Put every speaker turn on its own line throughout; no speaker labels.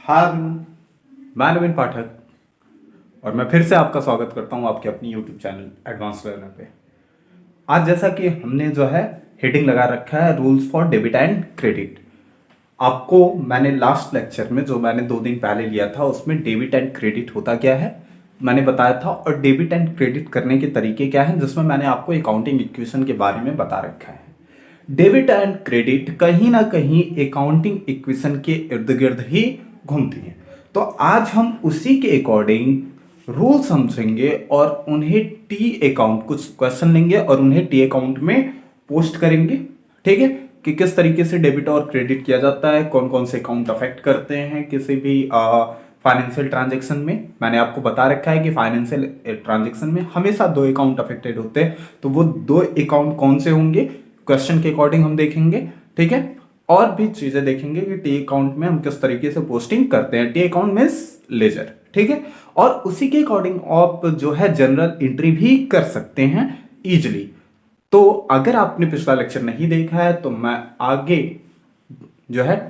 Hi everyone, मैं नवीन पाठक और मैं फिर से आपका स्वागत करता हूं आपके अपनी यूट्यूब चैनल एडवांस लर्नर पे। आज जैसा कि हमने जो है हेडिंग लगा रखा है rules for debit and credit. आपको मैंने लास्ट लेक्चर में जो मैंने 2 दिन पहले लिया था उसमें डेबिट एंड क्रेडिट होता क्या है मैंने बताया था, और डेबिट एंड क्रेडिट करने के तरीके क्या हैं, जिसमें मैंने आपको अकाउंटिंग इक्वेशन के बारे में बता रखा है। डेबिट एंड क्रेडिट कहीं ना कहीं अकाउंटिंग इक्वेशन के इर्द गिर्द ही घूमती है। तो आज हम उसी के अकॉर्डिंग रूल समझेंगे और उन्हें टी अकाउंट कुछ क्वेश्चन लेंगे और उन्हें टी अकाउंट में पोस्ट करेंगे। ठीक है, कि किस तरीके से डेबिट और क्रेडिट किया जाता है, कौन कौन से अकाउंट अफेक्ट करते हैं किसी भी फाइनेंशियल ट्रांजेक्शन में। मैंने आपको बता रखा है कि फाइनेंशियल ट्रांजेक्शन में हमेशा 2 अकाउंट अफेक्टेड होते हैं, तो वो 2 अकाउंट कौन से होंगे क्वेश्चन के अकॉर्डिंग हम देखेंगे। ठीक है, और भी चीजें देखेंगे कि टी अकाउंट में हम किस तरीके से पोस्टिंग करते हैं। T account means ledger. ठीक है, और उसी के अकॉर्डिंग आप जो है जनरल एंट्री भी कर सकते हैं इजिली। तो अगर आपने पिछला लेक्चर नहीं देखा है तो मैं आगे जो है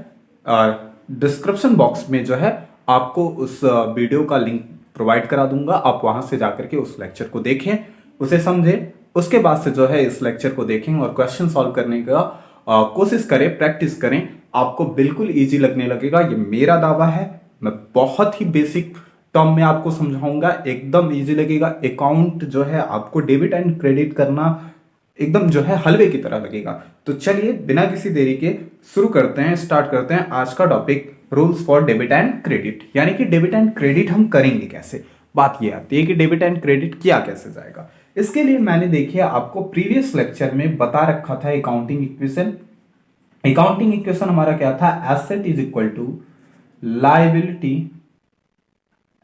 डिस्क्रिप्शन बॉक्स में जो है आपको उस वीडियो का लिंक प्रोवाइड करा दूंगा। आप वहां से जाकर के उस लेक्चर को देखें, उसे समझें, उसके बाद से जो है इस लेक्चर को देखें और क्वेश्चन सॉल्व करने का कोशिश करें, प्रैक्टिस करें। आपको बिल्कुल इजी लगने लगेगा, ये मेरा दावा है। मैं बहुत ही बेसिक टर्म में आपको समझाऊंगा, एकदम इजी लगेगा। अकाउंट जो है आपको डेबिट एंड क्रेडिट करना एकदम जो है हलवे की तरह लगेगा। तो चलिए बिना किसी देरी के शुरू करते हैं, स्टार्ट करते हैं आज का topic rules for debit and credit. यानी कि डेबिट एंड क्रेडिट हम करेंगे कैसे। बात ये आती है कि डेबिट एंड क्रेडिट किया कैसे जाएगा। इसके लिए मैंने देखिए आपको प्रीवियस लेक्चर में बता रखा था अकाउंटिंग इक्वेशन। अकाउंटिंग इक्वेशन हमारा क्या था, asset is equal to liability,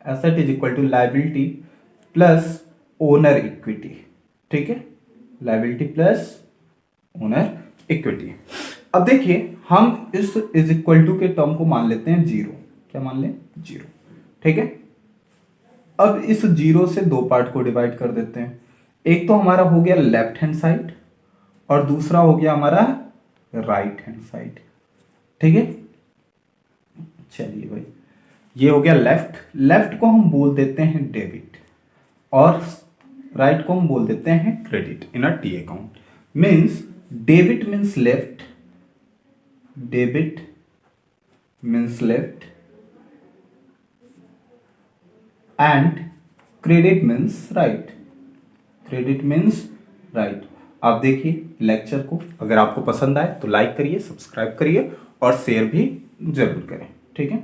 asset is equal to liability plus owner equity. ठीक है, लायबिलिटी प्लस ओनर इक्विटी। अब देखिए हम इस इज इक्वल टू के टर्म को मान लेते हैं जीरो। क्या मान लें, जीरो। ठीक है, अब इस जीरो से 2 पार्ट को डिवाइड कर देते हैं। एक तो हमारा हो गया लेफ्ट हैंड साइड और दूसरा हो गया हमारा राइट हैंड साइड। ठीक है, चलिए भाई, ये हो गया लेफ्ट। लेफ्ट को हम बोल देते हैं डेबिट और राइट को हम बोल देते हैं credit in a T account. Means debit means left, debit means left and credit means right, credit means right. आप देखिए लेक्चर को, अगर आपको पसंद आए तो लाइक करिए, सब्सक्राइब करिए और शेयर भी जरूर करें। ठीक है,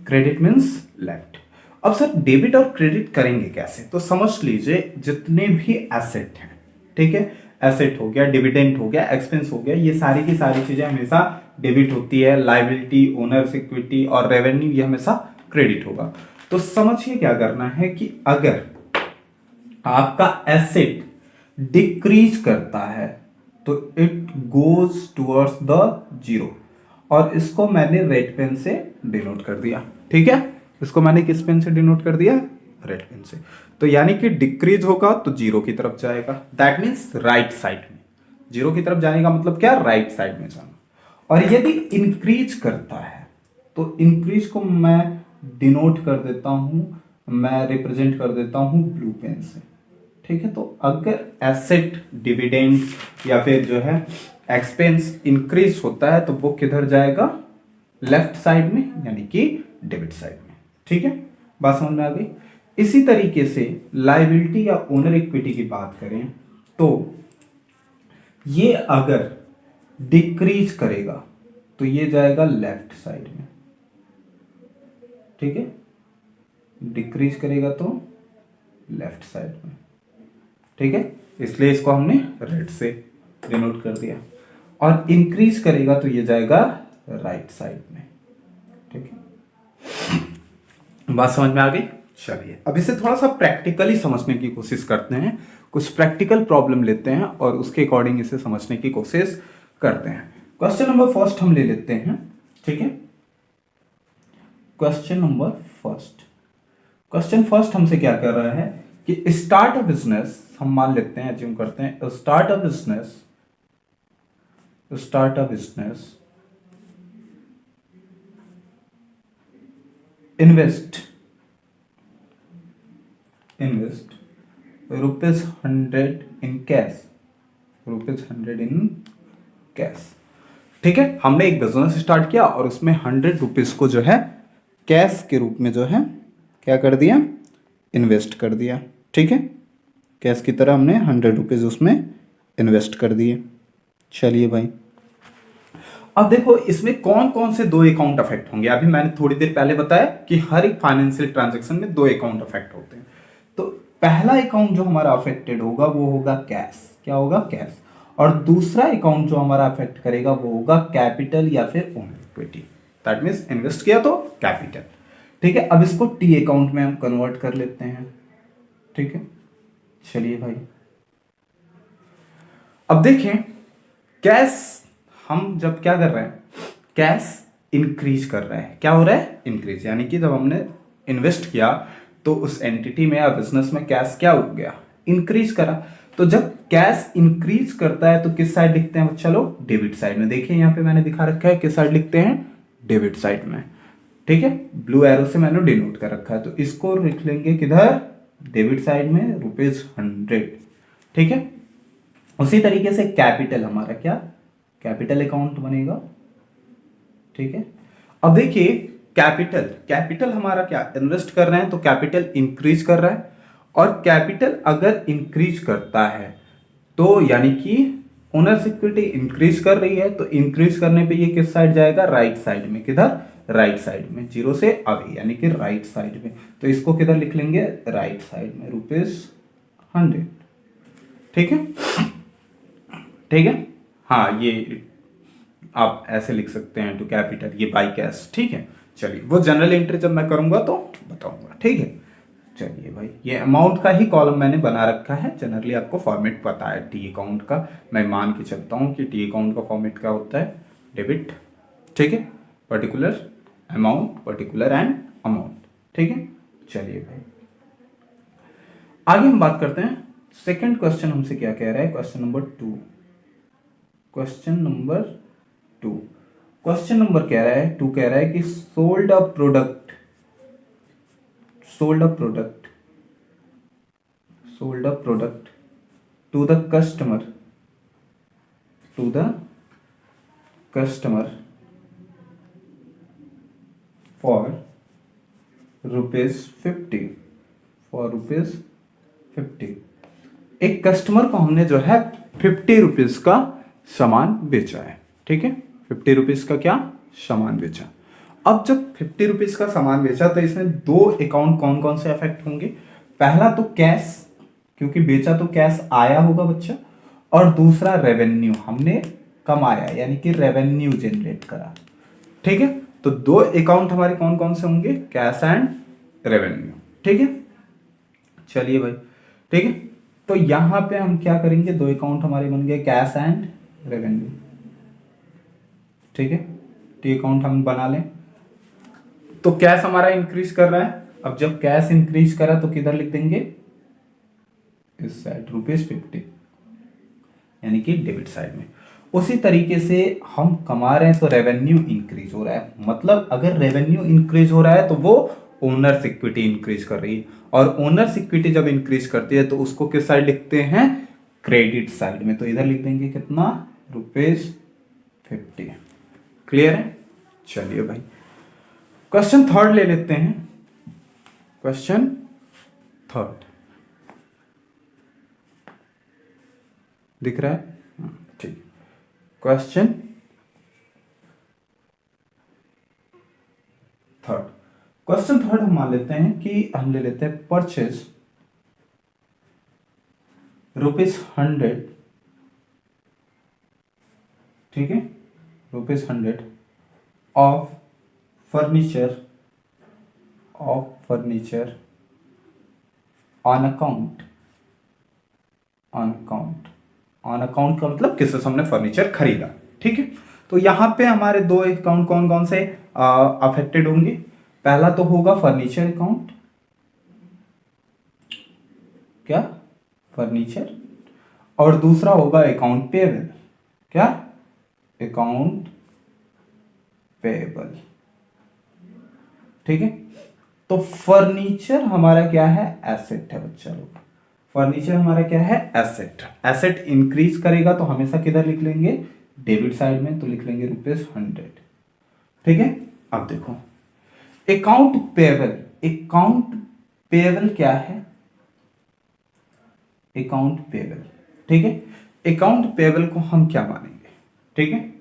क्रेडिट मीन्स लेफ्ट। अब सर डेबिट और क्रेडिट करेंगे कैसे, तो समझ लीजिए जितने भी एसेट हैं, ठीक है, एसेट हो गया, डिविडेंड हो गया, एक्सपेंस हो गया, ये सारी की सारी चीजें हमेशा डेबिट होती है। लायबिलिटी, ओनर्स इक्विटी और रेवेन्यू ये हमेशा क्रेडिट होगा। तो समझिए क्या करना है कि अगर आपका एसेट डिक्रीज करता है तो it goes towards the zero, और इसको मैंने रेड पेन से डिनोट कर दिया। ठीक है, इसको मैंने किस पेन से डिनोट कर दिया, रेड पेन से। तो यानी कि डिक्रीज होगा तो जीरो की तरफ जाएगा, दैट मीन्स राइट साइड में। जीरो की तरफ जाने का मतलब क्या, राइट साइड में जाना। और यदि इंक्रीज करता है तो इंक्रीज को मैं डिनोट कर देता हूं, मैं रिप्रेजेंट कर देता हूं ब्लू पेन से। ठीक है, तो अगर एसेट, डिविडेंड या फिर जो है एक्सपेंस इंक्रीज होता है तो वो किधर जाएगा, लेफ्ट साइड में, यानी कि डेबिट साइड में। ठीक है, बात समझ में आ गई। इसी तरीके से लायबिलिटी या ओनर इक्विटी की बात करें तो ये अगर डिक्रीज करेगा तो ये जाएगा लेफ्ट साइड में। ठीक है, डिक्रीज करेगा तो लेफ्ट साइड में। ठीक है, इसलिए इसको हमने रेड से डिनोट कर दिया। और इंक्रीज करेगा तो ये जाएगा राइट साइड में। ठीक है, बात समझ में आ गई। चलिए अब इसे थोड़ा सा प्रैक्टिकली समझने की कोशिश करते हैं, कुछ प्रैक्टिकल प्रॉब्लम लेते हैं और उसके अकॉर्डिंग इसे समझने की कोशिश करते हैं। क्वेश्चन नंबर फर्स्ट हम ले लेते हैं। ठीक है, question number first, question first हमसे क्या कर रहा है कि स्टार्ट अ बिजनेस, हम मान लेते हैं, एज्यूम करते हैं, start a business, start a business invest ₹100 in cash, ₹100 in cash. ठीक है, हमने एक बिजनेस स्टार्ट किया और उसमें ₹100 को जो है कैश के रूप में जो है क्या कर दिया, इन्वेस्ट कर दिया। ठीक है, कैश की तरह हमने ₹100 उसमें इन्वेस्ट कर दिए। चलिए भाई, अब देखो इसमें कौन कौन से दो अकाउंट अफेक्ट होंगे। अभी मैंने थोड़ी देर पहले बताया कि हर एक फाइनेंशियल ट्रांजैक्शन में दो अकाउंट अफेक्ट होते हैं। तो पहला अकाउंट जो हमारा अफेक्टेड होगा वो होगा कैश। क्या होगा, कैश। और दूसरा अकाउंट जो हमारा अफेक्ट करेगा वो होगा कैपिटल या फिर own equity. That means invest किया तो कैपिटल। ठीक है, अब इसको टी अकाउंट में हम कन्वर्ट कर लेते हैं। ठीक है, चलिए भाई, अब देखें कैश हम जब क्या कर रहे हैं, कैश इंक्रीज कर रहे हैं। क्या हो रहा है, इंक्रीज। यानी कि जब हमने इन्वेस्ट किया तो उस एंटिटी में या बिजनेस में कैश क्या हो गया, इंक्रीज करा। तो जब कैश इंक्रीज करता है तो किस साइड लिखते हैं, चलो डेबिट साइड में। देखिए यहाँ पे मैंने दिखा रखा है किस साइड लिखते हैं, डेबिट साइड में। ठीक है, ब्लू एरो से मैंने डिनोट कर रखा है, तो इसको लिख लेंगे किधर, डेबिट साइड में, ₹100। ठीक है, उसी तरीके से कैपिटल हमारा क्या, कैपिटल अकाउंट बनेगा। ठीक है, अब देखिए कैपिटल हमारा क्या, इन्वेस्ट कर रहे हैं तो कैपिटल इंक्रीज कर रहा है। और कैपिटल अगर इंक्रीज करता है तो यानी कि ओनर्स इक्विटी इंक्रीज कर रही है, तो इंक्रीज करने पे ये किस साइड जाएगा, राइट साइड में। किधर, राइट साइड में, जीरो से आगे, यानी कि राइट साइड में। तो इसको किधर लिख लेंगे, राइट साइड में, ₹100। ठीक है, ठीक है, हाँ ये आप ऐसे लिख सकते हैं टू कैपिटल, ये बाई कैश। ठीक है, चलिए वो जनरल एंट्री जब मैं करूंगा तो बताऊंगा। ठीक है, चलिए भाई, ये अमाउंट का ही कॉलम मैंने बना रखा है। जनरली आपको फॉर्मेट पता है टी अकाउंट का, मैं मान के चलता हूँ कि टी अकाउंट का फॉर्मेट क्या होता है, डेबिट। ठीक है, particular amount, particular and amount. ठीक है, चलिए भाई आगे हम बात करते हैं। सेकंड क्वेश्चन हमसे क्या कह रहा है, क्वेश्चन नंबर 2। क्वेश्चन नंबर 2 कह रहा है, 2 कह रहा है कि sold a product to the customer for ₹50। एक कस्टमर को हमने जो है ₹50 का सामान बेचा है। ठीक है, ₹50 का क्या, सामान बेचा। अब जब ₹50 का सामान बेचा तो इसमें दो अकाउंट कौन कौन से अफेक्ट होंगे। पहला तो कैश, क्योंकि बेचा तो कैश आया होगा बच्चा। और दूसरा रेवेन्यू, हमने कमाया, यानी कि रेवेन्यू जनरेट करा। ठीक है, तो दो अकाउंट हमारे कौन कौन से होंगे, कैश एंड रेवेन्यू। ठीक है, चलिए भाई, ठीक है, तो यहां पे हम क्या करेंगे, दो अकाउंट हमारे बन गए कैश एंड रेवेन्यू। ठीक है, टी अकाउंट हम बना लें। तो कैश हमारा इंक्रीज कर रहा है। अब जब कैश इंक्रीज करा तो किधर लिख देंगे, इस साइड, ₹50, यानी कि डेबिट साइड में। उसी तरीके से हम कमा रहे हैं तो रेवेन्यू इंक्रीज हो रहा है। मतलब अगर रेवेन्यू इंक्रीज हो रहा है तो वो ओनर्स इक्विटी इंक्रीज कर रही है। और ओनर्स इक्विटी जब इंक्रीज करती है तो उसको किस साइड लिखते हैं, क्रेडिट साइड में। तो इधर लिख देंगे कितना, ₹50। क्लियर है, चलिए भाई क्वेश्चन थर्ड ले लेते हैं। क्वेश्चन थर्ड दिख रहा है, ठीक। क्वेश्चन थर्ड हम मान लेते हैं कि हम ले लेते हैं परचेज ₹100। ठीक है, ₹100 ऑफ फर्नीचर ऑन अकाउंट का मतलब किससे हमने फर्नीचर खरीदा। ठीक है, तो यहां पे हमारे दो अकाउंट कौन कौन से अफेक्टेड होंगे। पहला तो होगा फर्नीचर अकाउंट, क्या, फर्नीचर। और दूसरा होगा अकाउंट पेएबल, क्या, अकाउंट पेएबल। ठीक है, तो फर्नीचर हमारा क्या है, एसेट है बच्चा लोग। फर्नीचर हमारा क्या है, एसेट। एसेट इंक्रीज करेगा तो हमेशा किधर लिख लेंगे, डेबिट साइड में, तो लिख लेंगे ₹100। ठीक है। अब देखो अकाउंट पेएबल, अकाउंट पेएबल क्या है, अकाउंट पेएबल। ठीक है, अकाउंट पेएबल को हम क्या मानेंगे, ठीक है,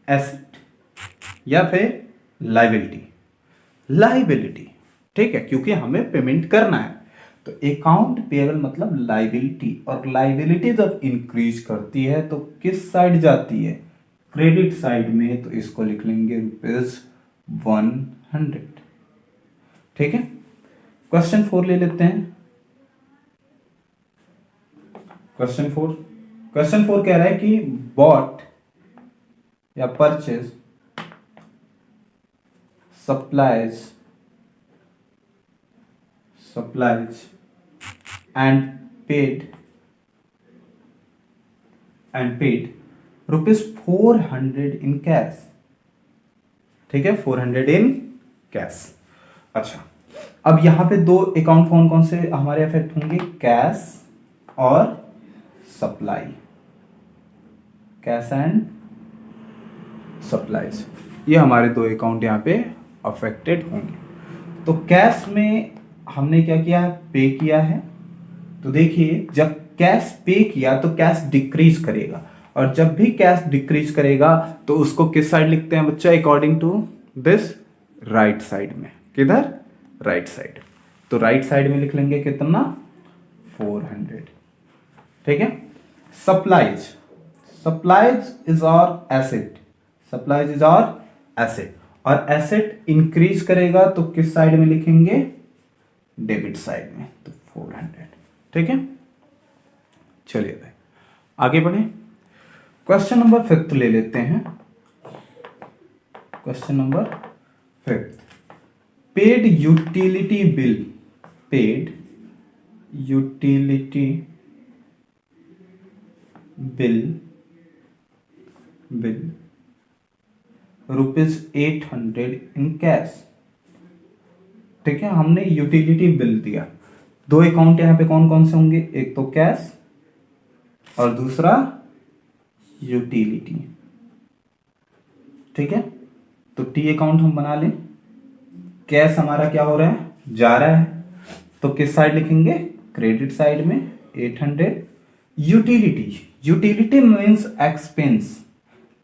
एसेट या फिर लाइबिलिटी, लाइबिलिटी। ठीक है, क्योंकि हमें पेमेंट करना है। तो अकाउंट पेएबल मतलब लाइबिलिटी, और लाइबिलिटी जब इंक्रीज करती है तो किस साइड जाती है, क्रेडिट साइड में, तो इसको लिख लेंगे ₹100। ठीक है। क्वेश्चन 4 ले लेते हैं। क्वेश्चन 4 कह रहा है कि बॉट या purchase supplies and paid ₹400 in cash। ठीक है, 400 in कैश। अच्छा, अब यहां पे दो अकाउंट कौन कौन से हमारे अफेक्ट होंगे, कैश और सप्लाई, कैश एंड सप्लाईज, ये हमारे दो अकाउंट यहां पे अफेक्टेड होंगे। तो कैश में हमने क्या किया, पे किया है। तो देखिए जब कैश पे किया तो कैश डिक्रीज करेगा, और जब भी कैश डिक्रीज करेगा तो उसको किस साइड लिखते हैं बच्चा, according to this, right side में। किधर, राइट साइड। तो राइट साइड में लिख लेंगे कितना, 400। ठीक है। Supplies, supplies is our asset, supplies is our asset, और एसेट इंक्रीज करेगा तो किस साइड में लिखेंगे, डेबिट साइड में, तो 400। ठीक है। चलिए भाई आगे बढ़े। क्वेश्चन नंबर 5 ले लेते हैं। Question number 5, paid utility bill, paid utility bill ₹800 in cash. ठीक है, हमने यूटिलिटी बिल दिया। दो अकाउंट यहां पे कौन कौन से होंगे, एक तो कैश और दूसरा यूटिलिटी। ठीक है, तो टी अकाउंट हम बना लें। कैश हमारा क्या हो रहा है, जा रहा है, तो किस साइड लिखेंगे, क्रेडिट साइड में 800। Utility, utility means expense.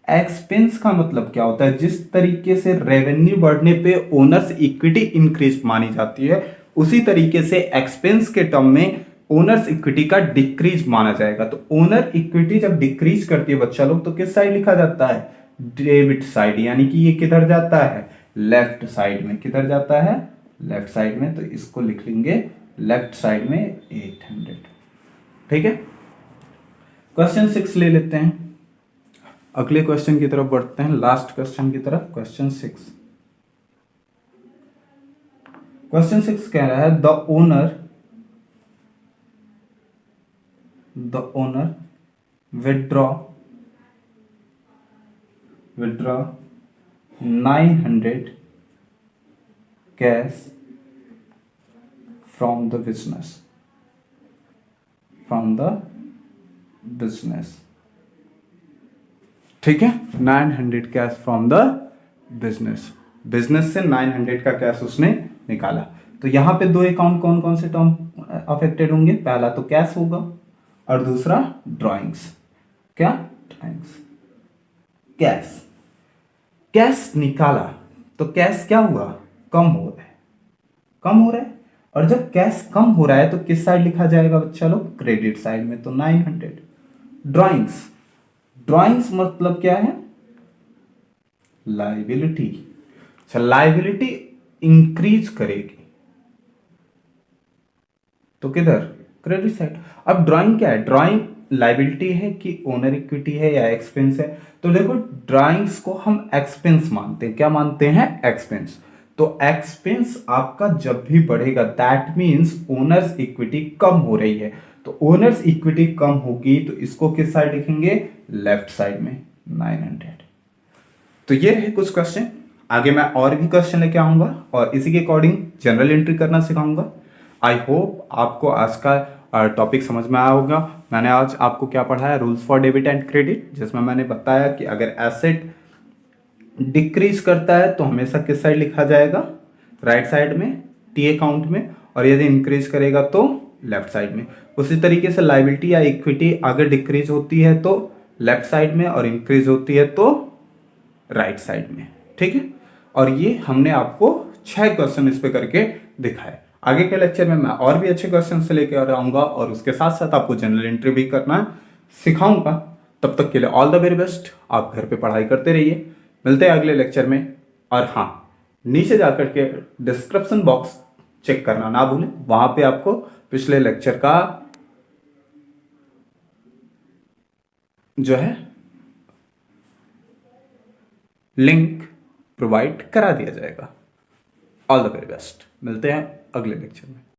Expense का मतलब क्या होता है, जिस तरीके से रेवेन्यू बढ़ने पे ओनर्स इक्विटी इंक्रीज मानी जाती है, उसी तरीके से एक्सपेंस के टर्म में ओनर्स इक्विटी का डिक्रीज माना जाएगा। तो ओनर इक्विटी जब डिक्रीज करती है बच्चा लोग, तो किस साइड लिखा जाता है, डेबिट साइड, यानी कि ये किधर जाता है, लेफ्ट साइड में। किधर जाता है, लेफ्ट साइड में, तो इसको लिख लेंगे लेफ्ट साइड में 800। ठीक है। क्वेश्चन 6 ले लेते हैं। अगले क्वेश्चन की तरफ बढ़ते हैं, लास्ट क्वेश्चन की तरफ। क्वेश्चन 6, क्वेश्चन 6 कह रहा है the owner withdraw 900 cash from the business. ठीक है, 900 कैश फ्रॉम द बिजनेस से 900 का कैश उसने निकाला। तो यहां पे दो अकाउंट कौन कौन से टर्म अफेक्टेड होंगे, पहला तो कैश होगा और दूसरा ड्राइंग्स। क्या, ड्राइंग्स। कैश निकाला तो कैश क्या हुआ, कम हो रहा है, और जब कैश कम हो रहा है तो किस साइड लिखा जाएगा बच्चा लोग, क्रेडिट साइड में, तो 900। ड्राइंग्स मतलब क्या है, लाइबिलिटी। अच्छा, लाइबिलिटी इंक्रीज करेगी तो किधर, क्रेडिट साइड। अब ड्राइंग क्या है, ड्राइंग लाइबिलिटी है कि ओनर इक्विटी है या एक्सपेंस है। तो देखो ड्राइंग्स को हम एक्सपेंस मानते हैं, क्या मानते हैं, एक्सपेंस। तो एक्सपेंस आपका जब भी बढ़ेगा दैट मीन्स ओनर्स इक्विटी कम हो रही है। तो ओनर्स इक्विटी कम होगी तो इसको किस साइड लिखेंगे, लेफ्ट साइड में 900। तो ये है कुछ क्वेश्चन। आगे मैं और भी क्वेश्चन लेके आऊंगा और इसी के अकॉर्डिंग जनरल एंट्री करना सिखाऊंगा। आई होप आपको आज का टॉपिक समझ में आया होगा। मैंने आज आपको क्या पढ़ाया, rules for debit and credit, जिसमें मैंने बताया कि अगर एसेट डिक्रीज करता है तो हमेशा किस साइड लिखा जाएगा, राइट साइड में, टी अकाउंट में, और यदि इंक्रीज करेगा तो लेफ्ट साइड में। उसी तरीके से लाइबिलिटी या इक्विटी अगर डिक्रीज होती है तो लेफ्ट साइड में और इंक्रीज होती है तो राइट साइड में। ठीक है, और ये हमने आपको 6 क्वेश्चन इस पे करके दिखाए। आगे के लेक्चर में मैं और भी अच्छे क्वेश्चन से लेकर आऊंगा और उसके साथ साथ आपको जनरल एंट्री भी करना सिखाऊंगा। तब तक के लिए ऑल द वेरी बेस्ट। आप घर पे पढ़ाई करते रहिए, मिलते हैं अगले लेक्चर में। और हाँ, नीचे जाकर के डिस्क्रिप्शन बॉक्स चेक करना ना भूलें, वहां पे आपको पिछले लेक्चर का जो है लिंक प्रोवाइड करा दिया जाएगा। ऑल द वेरी बेस्ट, मिलते हैं अगले लेक्चर में।